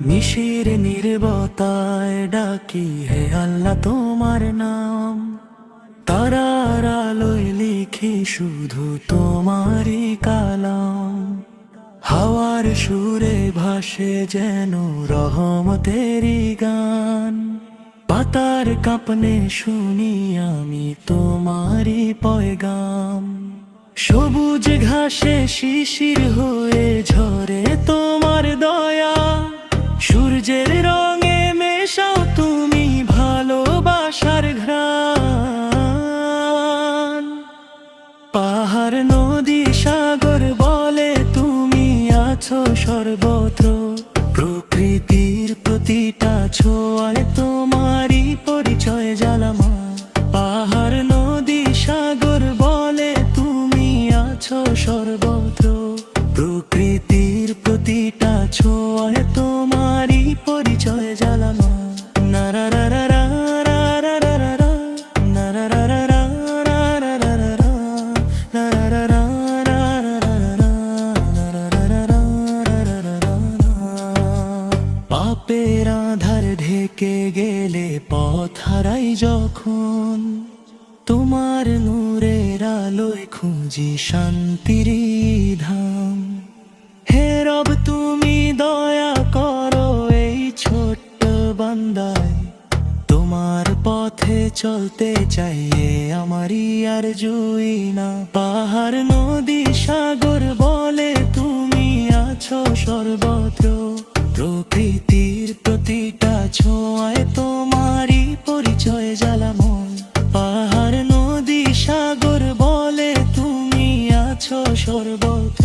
নিশির নির্বতায় ডাকি হে আল্লাহ তোমার নাম, তারার আলোয় লিখি শুধু তোমারই কালাম। হাওয়ার সুরে ভাসে যেন রহমতেরই গান, পাতার কাঁপনে শুনি আমি তোমারই পয়গাম। সবুজ ঘাসে শিশির হয়ে ঝরে তোমার দয়া, সূর্যের রঙে মেশাও তুমি ভালোবাসার ঘ্রাণ। পাহাড় নদী সাগর বলে তুমি আছো সর্বত্র, প্রকৃতির প্রতিটা ছোঁয়ায় তোমারই পরিচয় জ্বালামা। পাহাড় নদী সাগর বলে তুমি আছো সর্বত্র, প্রকৃতির প্রতিটা ছোঁয়ায় তোমারই পরিচয় জ্বালামা। নারারারা নারারারা নারারারা নারারারা নারারারা। পাপের আধার ঢেকে গেলে পথ হারাই যখন, তোমার নূরের আলোয় খুঁজি শান্তির ধাম। হে রব তুমি দয়া করো এই ছোট্ট বান্দায়, তোমার পথে চলতে চাইয়ে আমারই আর জুই না। পাহাড় নদী সাগর বলে তুমি আছো সর্বত্র, প্রকৃতির প্রতিটা ছোঁয়ায় তোমারই পরিচয় জ্বালামন। পাহাড় নদী সাগর বলে তুমি আছো সর্বত্র,